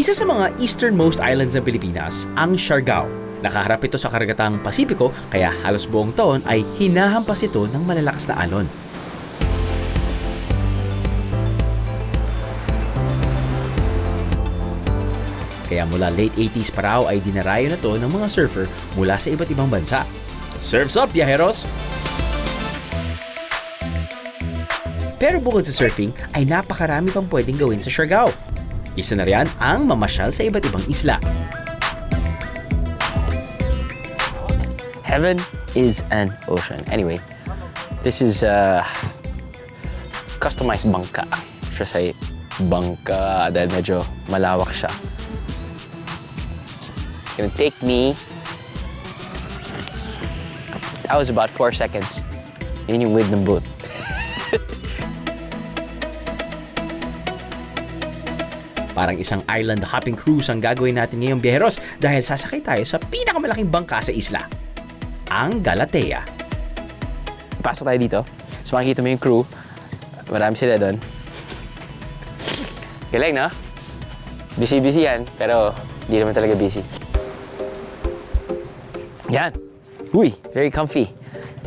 Isa sa mga easternmost islands ng Pilipinas, ang Siargao. Nakaharap ito sa karagatang Pasipiko kaya halos buong taon ay hinahampas ito ng malalakas na alon. Kaya mula late 80s pa raw ay dinarayo na to ng mga surfer mula sa iba't ibang bansa. Surfs up, biyaheros! Pero bukod sa surfing, ay napakarami pang pwedeng gawin sa Siargao. Isa na riyan ang mamasyal sa iba't ibang isla. Heaven is an ocean. Anyway, this is customized bangka. Siya say bangka dahil medyo malawak siya. It's gonna take me... That was about 4 seconds. Yun yung width ng boat. Parang isang island hopping cruise ang gagawin natin ngayong biyaheros dahil sasakay tayo sa pinakamalaking bangka sa isla, ang Galatea. Pasok tayo dito. So makikita mo yung crew. Marami sila doon. Galing, no? Busy-busy yan, pero hindi naman talaga busy. Yan. Uy, very comfy.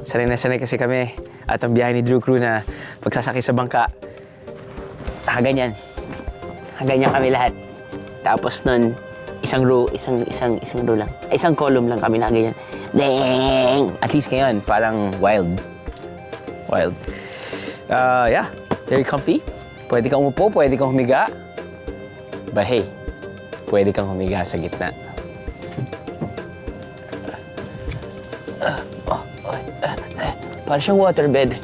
Sanay na sanay kasi kami at ang biyahe ni Drew Crew na pagsasakay sa bangka. Ganyan. Ganyan kami lahat. Tapos nun, isang row lang. Isang column lang kami na ganyan. Dang! At least ngayon, parang wild. Wild. Yeah, very comfy. Pwede kang umupo, pwede kang humiga. But hey, pwede kang humiga sa gitna. Para siyang waterbed.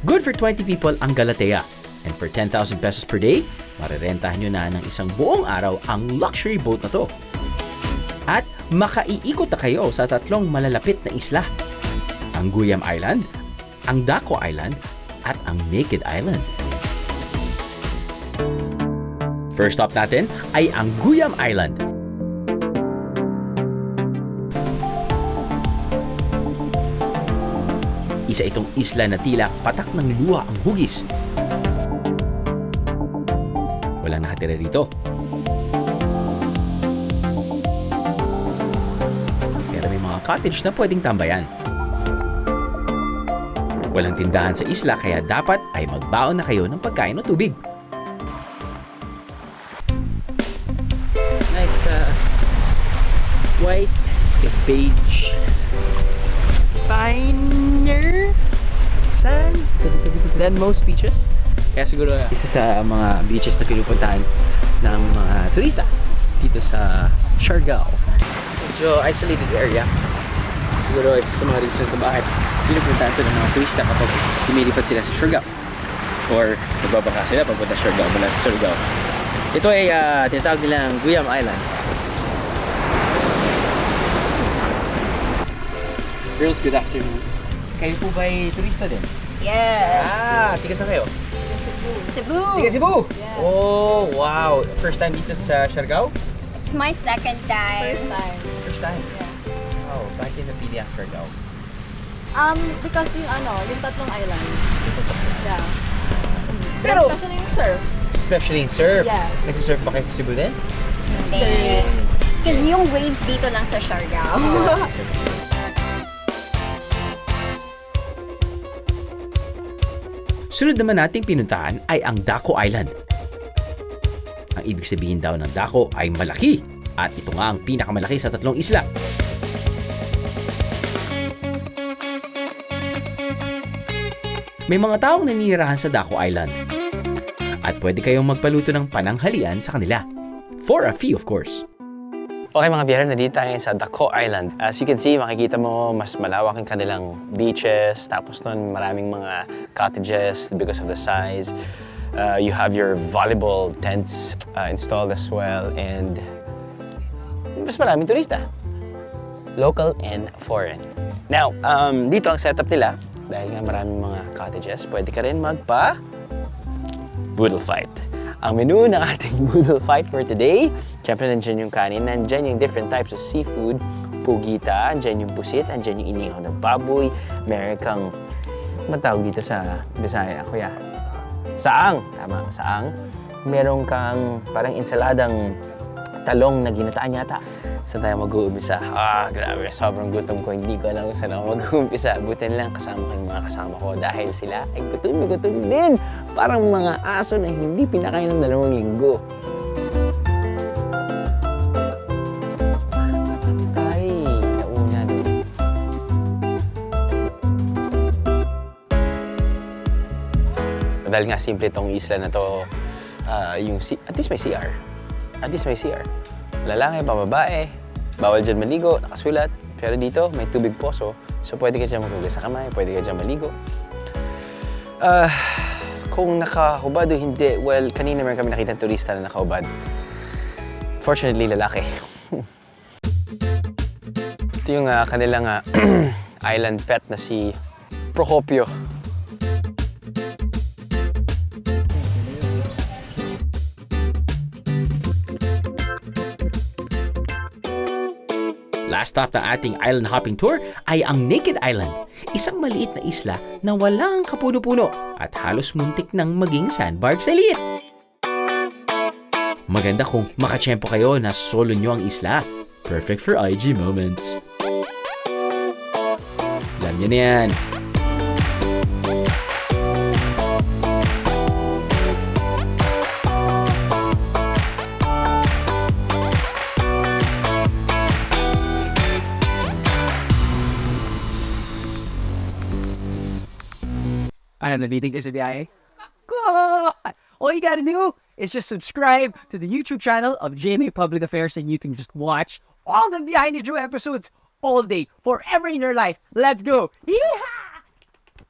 Good for 20 people ang Galatea. And for 10,000 pesos per day, marerentahan nyo na ng isang buong araw ang luxury boat na to. At makaiikot na kayo sa tatlong malalapit na isla. Ang Guyam Island, ang Daco Island, at ang Naked Island. First stop natin ay ang Guyam Island. Isa itong isla na tila patak ng luha ang hugis. Walang nakatira rito. Pero may mga cottage na pwedeng tambayan. Walang tindahan sa isla kaya dapat ay magbaon na kayo ng pagkain o tubig. Nice white cabbage finer sand than most beaches. Kaya siguro isa sa mga beaches na pinupuntahan ng mga turista dito sa Siargao. Medyo isolated area. Siguro isa sa mga reason kung bakit pinupuntahan ito ng mga turista kapag lumilipat sila sa Siargao. Or nagbabaka sila papunta Siargao mula sa Siargao. Ito ay tinatawag nilang Guyam Island. Girls, good afternoon. Kayo po ba'y turista din? Yes. Tiga saan kayo? Cebu. Tiga Cebu? Yeah. Oh, wow. First time dito sa Siargao? It's my second time. First time? Yeah. Oh, bakit yung napili ang Siargao? Because yung tatlong islands. Yeah. Pero, Especially yung surf. especially in surf. Yes. Nagsisurf ba kayo sa Cebu din? Kasi yung waves dito lang sa Siargao. Sunod naman nating pinuntahan ay ang Daco Island. Ang ibig sabihin daw ng Daco ay malaki at ito nga ang pinakamalaki sa tatlong isla. May mga taong naninirahan sa Daco Island at pwede kayong magpaluto ng pananghalian sa kanila. For a fee, of course. Okay mga biyahero, nandito tayo sa Daco Island. As you can see, makikita mo mas malawak ang kanilang beaches. Tapos nun, maraming mga cottages because of the size. You have your volleyball tents installed as well. And mas maraming turista. Local and foreign. Now, dito ang setup nila. Dahil nga maraming mga cottages, pwede ka rin boodle fight. Ang menu ng ating boodle fight for today, syempre nandiyan yung kanin, nandiyan yung different types of seafood, pugita, nandiyan yung pusit, nandiyan yung inihaw na baboy, meron kang, matawag dito sa Bisaya, kuya? Saang. Tama, saang. Meron kang parang ensaladang talong na ginataan yata. Saan tayo mag-uumpisa? Grabe, sobrang gutom ko. Hindi ko alam kung saan ako mag-uumpisa. Buti lang kasama ko yung mga kasama ko dahil sila ay gutom na gutom din. Parang mga aso na hindi pinakain ng 2 linggo. Ay, naunan. Dahil nga simple tong isla na to, at least may CR. At least may CR. Lalaki, pababae, bawal dyan maligo, nakasulat. Pero dito, may tubig poso, so pwede ka dyan maghugas sa kamay, pwede ka dyan maligo. Kung nakahubad o hindi, well, kanina meron kami nakita turista na nakahubad. Fortunately, lalaki. Ito yung kanilang island pet na si Procopio. Last stop ng ating island hopping tour ay ang Naked Island, isang maliit na isla na walang kapuno-puno at halos muntik ng maging sandbar sa liit. Maganda kung makatsyempo kayo na solo nyo ang isla. Perfect for IG moments. Alam nyo na yan. Ano, nabitig ka sa biyahe? God! All you gotta do is just subscribe to the YouTube channel of GMA Public Affairs and you can just watch all the Behind the Drew episodes all day, forever in your life. Let's go! Yeehaw!